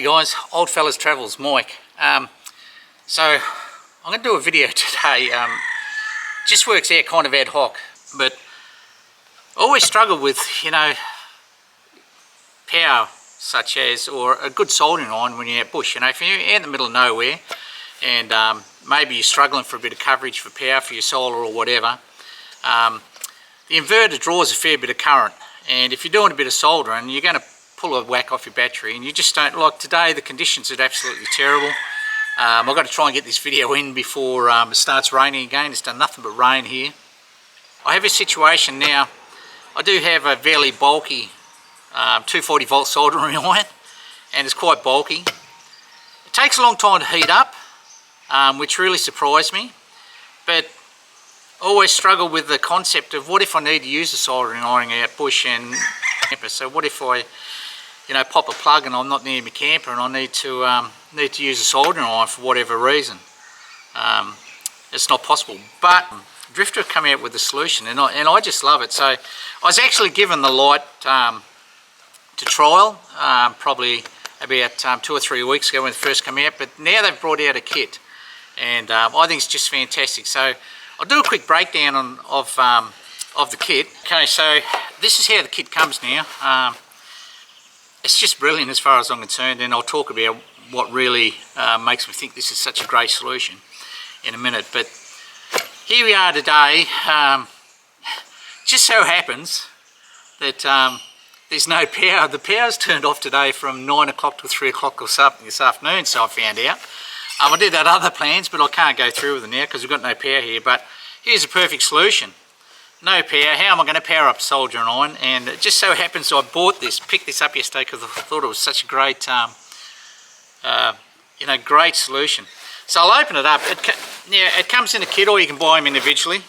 Hey guys, Old Fellas Travels, Mike. So I'm going to do a video today. Just works out kind of ad hoc, but I always struggle with, power such as, or a good soldering iron when you're out bush. If you're out in the middle of nowhere and maybe you're struggling for a bit of coverage for power for your solar or whatever, the inverter draws a fair bit of current, and if you're doing a bit of soldering, you're going to pull a whack off your battery, and you just don't, like today the conditions are absolutely terrible. I've got to try and get this video in before it starts raining again. It's done nothing but rain here. I have a situation now, I do have a fairly bulky 240 volt soldering iron, and it's quite bulky. It takes a long time to heat up, which really surprised me, but I always struggle with the concept of what if I need to use a soldering iron out bush and camper. So what if I pop a plug and I'm not near my camper and I need to use a soldering iron for whatever reason. It's not possible, but Drifter have come out with a solution, and I just love it. So I was actually given the light to trial probably about 2 or 3 weeks ago when it first came out, but now they've brought out a kit, and I think it's just fantastic. So I'll do a quick breakdown of the kit. Okay, so this is how the kit comes now. It's just brilliant as far as I'm concerned, and I'll talk about what really makes me think this is such a great solution in a minute. But here we are today. Just so happens that there's no power. The power's turned off today from 9 o'clock to 3 o'clock or something this afternoon, so I found out. I did have other plans, but I can't go through with them now because we've got no power here. But here's a perfect solution. No power. How am I going to power up a soldering iron? And it just so happens I picked this up yesterday because I thought it was such a great, great solution. So I'll open it up. It comes in a kit, or you can buy them individually.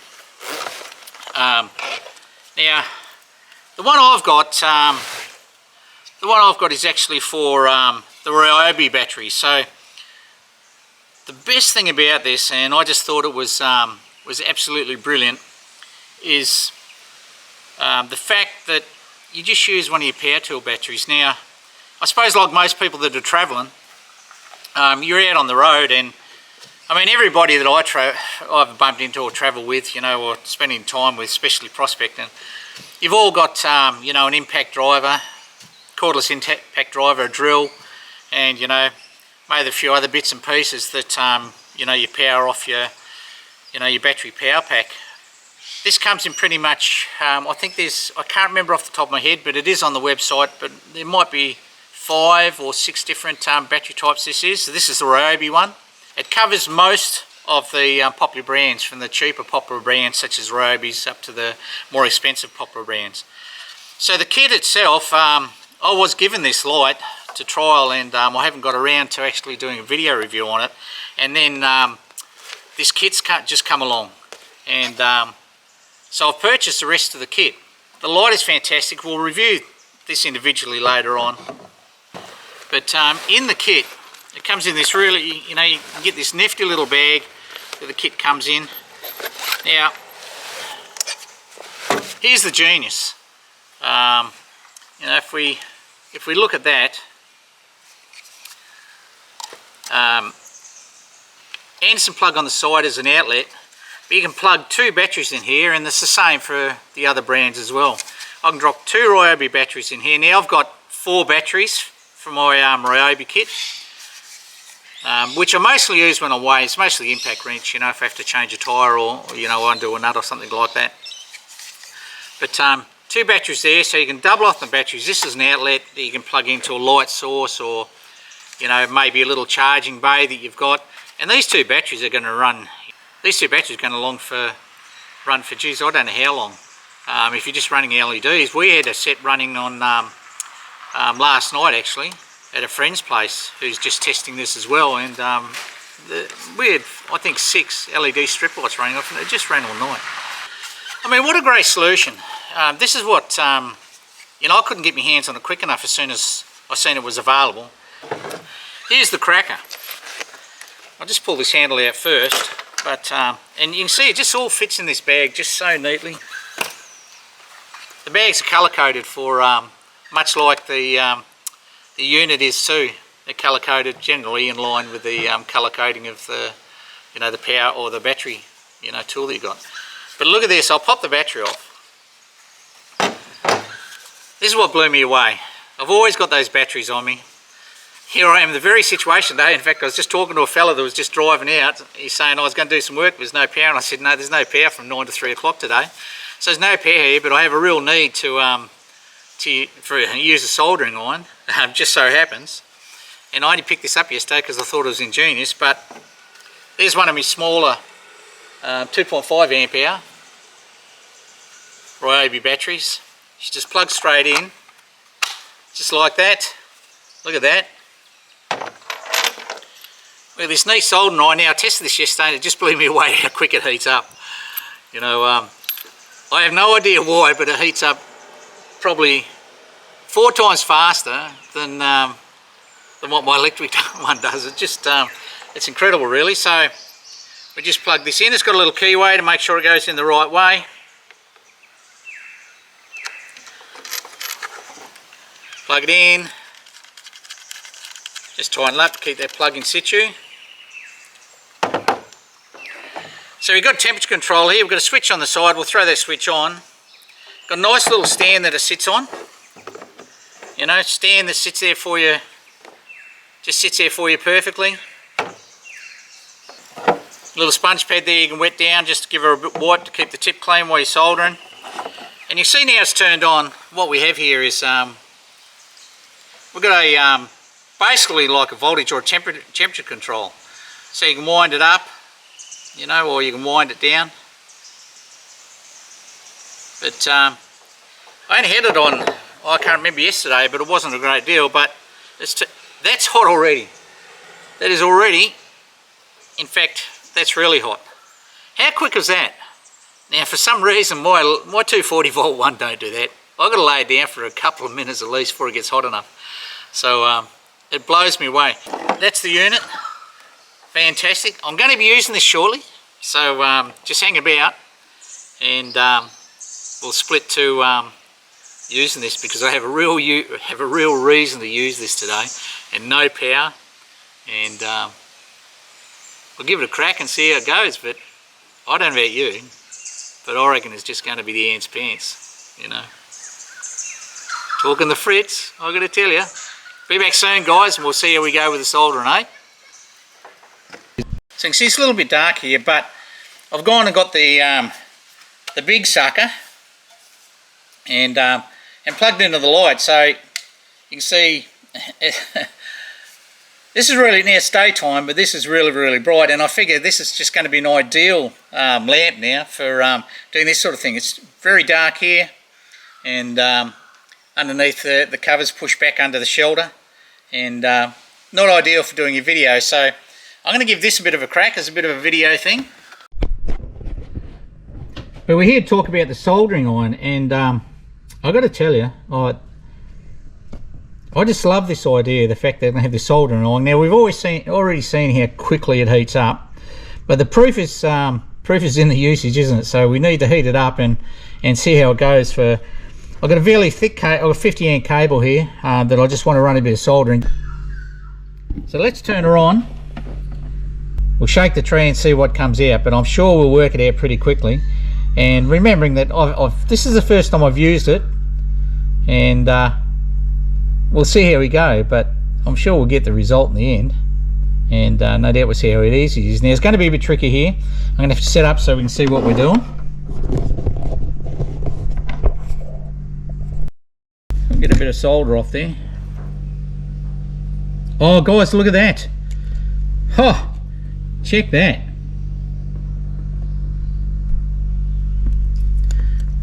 Now, the one I've got, is actually for the Ryobi battery. So the best thing about this, and I just thought it was absolutely brilliant, is the fact that you just use one of your power tool batteries. Now, I suppose like most people that are travelling, you're out on the road, and everybody that I've bumped into or travel with, or spending time with, especially prospecting, you've all got an impact driver, cordless impact driver, a drill, and maybe a few other bits and pieces that you power off your battery power pack. This comes in pretty much, I think I can't remember off the top of my head, but it is on the website, but there might be 5 or 6 different battery types this is. So this is the Ryobi one. It covers most of the popular brands, from the cheaper popular brands such as Ryobi's up to the more expensive popular brands. So the kit itself, I was given this light to trial, and I haven't got around to actually doing a video review on it. And then this kit's just come along, and so I've purchased the rest of the kit. The light is fantastic. We'll review this individually later on. But in the kit, it comes in this really, you can get this nifty little bag that the kit comes in. Now, here's the genius. If we look at that, Anderson plug on the side is an outlet. You can plug 2 batteries in here, and it's the same for the other brands as well. I can drop 2 Ryobi batteries in here. Now I've got 4 batteries from my Ryobi kit, which I mostly use when I'm away. It's mostly impact wrench, if I have to change a tyre or undo a nut or something like that. But 2 batteries there, so you can double off the batteries. This is an outlet that you can plug into a light source, or maybe a little charging bay that you've got. And these 2 batteries are going to run. These 2 batteries are going to run for, geez, I don't know how long. If you're just running LEDs. We had a set running on last night actually at a friend's place who's just testing this as well, and we had, I think, 6 LED strip lights running off, and it just ran all night. What a great solution. This is what, I couldn't get my hands on it quick enough as soon as I seen it was available. Here's the cracker. I'll just pull this handle out first. But and you can see it just all fits in this bag just so neatly. The bags are colour coded for much like the unit is too. They're colour coded, generally in line with the colour coding of the, the power or the battery, tool that you got. But look at this. I'll pop the battery off. This is what blew me away. I've always got those batteries on me. Here I am in the very situation today. In fact, I was just talking to a fella that was just driving out. He's saying, I was going to do some work, there's no power. And I said, no, there's no power from 9 to 3 o'clock today. So there's no power here, but I have a real need to use a soldering iron, just so happens. And I only picked this up yesterday because I thought it was ingenious, but there's one of my smaller 2.5 amp hour Ryobi batteries. You just plug straight in, just like that. Look at that. Well, this neat soldering iron. Now I tested this yesterday and it just blew me away how quick it heats up. I have no idea why, but it heats up probably 4 times faster than what my electric one does. It just, it's incredible really. So we just plug this in. It's got a little keyway to make sure it goes in the right way. Plug it in. Just tighten it up to keep that plug in situ. So we've got temperature control here. We've got a switch on the side. We'll throw that switch on. Got a nice little stand that it sits on. Stand that sits there for you. Just sits there for you perfectly. Little sponge pad there you can wet down just to give her a bit wipe to keep the tip clean while you're soldering. And you see now it's turned on. What we have here is we've got a basically like a voltage or temperature control. So you can wind it up, or you can wind it down. But I only had it on, I can't remember yesterday, but it wasn't a great deal. But that's hot already. That is already, in fact, that's really hot. How quick is that? Now for some reason my 240 volt one don't do that. I've got to lay it down for a couple of minutes at least before it gets hot enough. So it blows me away. That's the unit. Fantastic. I'm going to be using this shortly, so just hang about, and we'll split to using this because I have a real reason to use this today, and no power, and we'll give it a crack and see how it goes. But I don't know about you, but I reckon it's just going to be the ants pants, Talking the Fritz, I've got to tell you. Be back soon, guys, and we'll see how we go with the soldering, eh? So you can see it's a little bit dark here, but I've gone and got the big sucker and plugged into the light. So you can see this is really, now it's daytime, but this is really bright, and I figure this is just going to be an ideal lamp now for doing this sort of thing. It's very dark here, and underneath the covers pushed back under the shelter, and not ideal for doing your video. So I'm going to give this a bit of a crack as a bit of a video thing. But we're here to talk about the soldering iron, and I've got to tell you, I just love this idea, the fact that I'm going to have the soldering iron. Now we've already seen how quickly it heats up, but the proof is in the usage, isn't it? So we need to heat it up and see how it goes. I've got a fairly thick 50 amp cable here that I just want to run a bit of soldering. So let's turn her on. We'll shake the tree and see what comes out, but I'm sure we'll work it out pretty quickly. And remembering that this is the first time I've used it, and we'll see how we go, but I'm sure we'll get the result in the end, and no doubt we'll see how it is. Now it's going to be a bit tricky here. I'm going to have to set up so we can see what we're doing. Get a bit of solder off there. Oh guys, look at that. Oh, check that.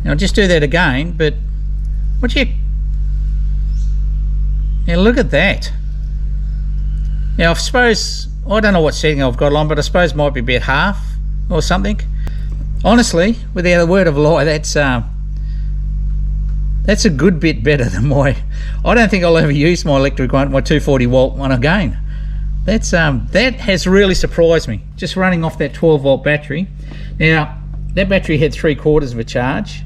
Now I'll just do that again, but what you... Now look at that. Now I suppose, I don't know what setting I've got on, but I suppose it might be about half or something. Honestly, without a word of a lie, that's a good bit better than my... I don't think I'll ever use my electric one, my 240 volt one again. That's that has really surprised me, just running off that 12 volt battery. Now that battery had 3/4 of a charge.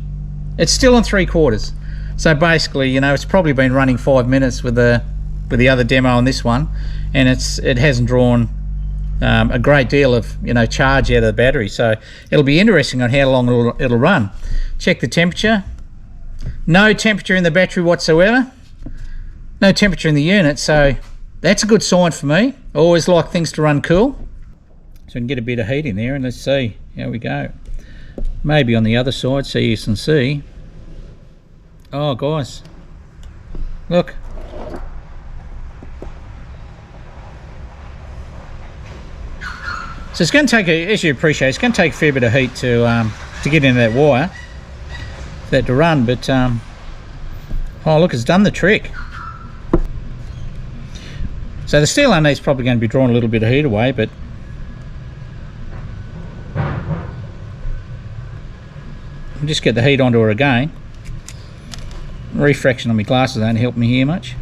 It's still on 3/4. So basically, it's probably been running 5 minutes with the with the other demo on this one, and it hasn't drawn a great deal of charge out of the battery. So it'll be interesting on how long it'll run. Check the temperature. No temperature in the battery whatsoever. No temperature in the unit, so that's a good sign for me. I always like things to run cool. So we can get a bit of heat in there, and let's see how we go. Maybe on the other side so you can see. Oh guys, look. So it's going to take, as you appreciate, it's going to take a fair bit of heat to get into that wire for that to run. But oh look, it's done the trick. So the steel underneath is probably going to be drawing a little bit of heat away, but I'll just get the heat onto her again. Refraction on my glasses don't help me here much.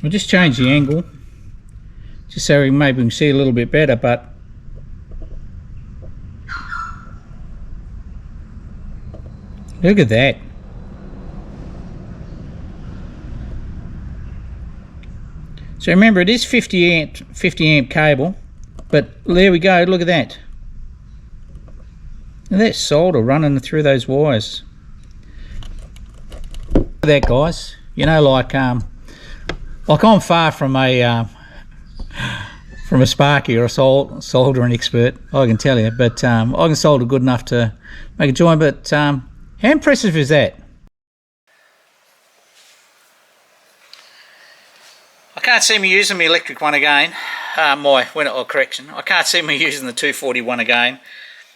We'll just change the angle just so maybe we can see a little bit better, but look at that. So remember, it is 50 amp cable, but there we go, look at that. And that's solder running through those wires. Look at that, guys. Like I'm far from a sparky or a soldering expert, I can tell you, but I can solder good enough to make a joint. But how impressive is that? I can't see me using my electric one again. Correction, I can't see me using the 241 again.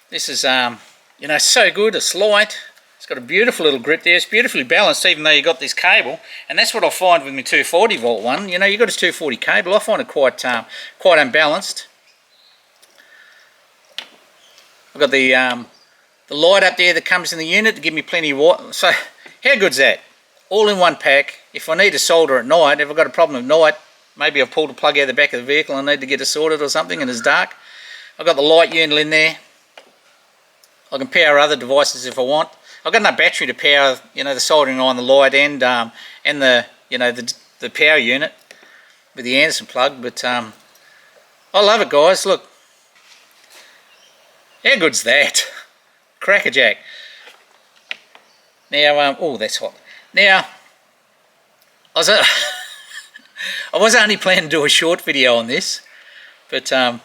This is so good. It's light. It's got a beautiful little grip there. It's beautifully balanced, even though you got this cable. And that's what I find with my 240 volt one. You got a 240 cable. I find it quite unbalanced. I've got the light up there that comes in the unit to give me plenty of water. So how good's that? All in one pack. If I need to solder at night, if I've got a problem at night, maybe I've pulled a plug out of the back of the vehicle and I need to get it sorted or something and it's dark, I've got the light unit in there. I can power other devices if I want. I've got enough battery to power, the soldering iron, the light, and the the power unit with the Anderson plug. But I love it, guys. Look, how good's that? Crackerjack. Now, oh, that's hot. Now, I was only planning to do a short video on this, but I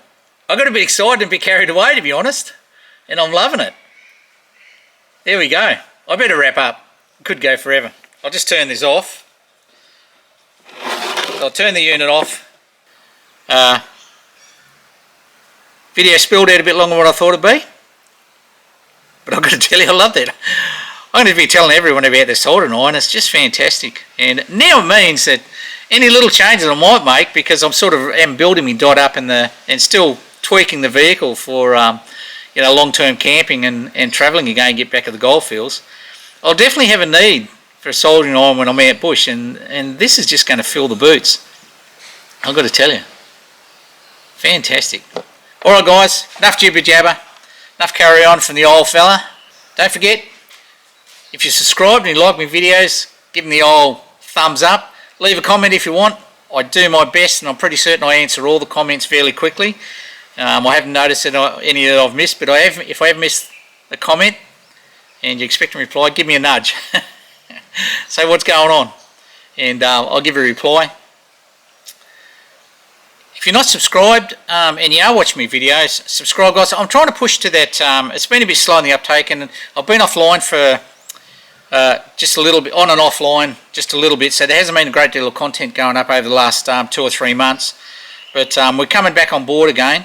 got a bit excited and a bit carried away, to be honest, and I'm loving it. There we go. I better wrap up. It could go forever. I'll just turn this off. I'll turn the unit off. Video spilled out a bit longer than what I thought it'd be, but I've got to tell you, I loved it. I'm going to be telling everyone about this soldering iron. It's just fantastic, and now it means that any little changes I might make, because I'm sort of am building me dot up and still tweaking the vehicle for long-term camping and travelling again, get back to the goldfields, I'll definitely have a need for a soldering iron when I'm out bush, and this is just going to fill the boots. I've got to tell you, fantastic. Alright guys, enough jibber jabber, enough carry on from the old fella. Don't forget, if you're subscribed and you like my videos, give them the old thumbs up. Leave a comment if you want. I do my best, and I'm pretty certain I answer all the comments fairly quickly. I haven't noticed any that I've missed, but if I have missed a comment and you expect a reply, give me a nudge. Say what's going on, and I'll give you a reply. If you're not subscribed and you are watching my videos, subscribe, guys. I'm trying to push to that. It's been a bit slow in the uptake, and I've been offline for just a little bit, on and offline just a little bit, so there hasn't been a great deal of content going up over the last 2 or 3 months, but we're coming back on board again.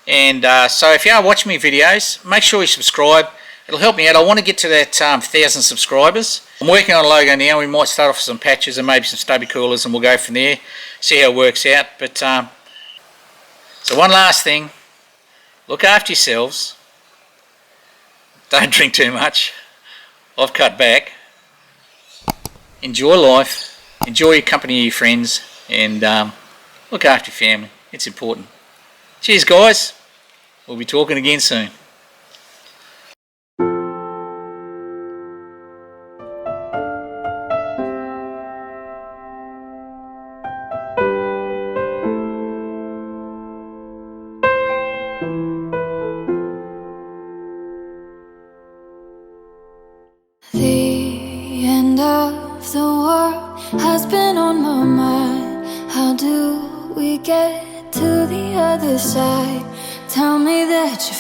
And so if you are watching my videos, make sure you subscribe. It'll help me out. I want to get to that 1,000 subscribers. I'm working on a logo now. We might start off with some patches and maybe some stubby coolers, and we'll go from there, see how it works out. But so one last thing, look after yourselves. Don't drink too much. I've cut back. Enjoy life. Enjoy your company of your friends, and look after your family. It's important. Cheers, guys. We'll be talking again soon. end of the world has been on my mind. How do we get to the other side? Tell me that you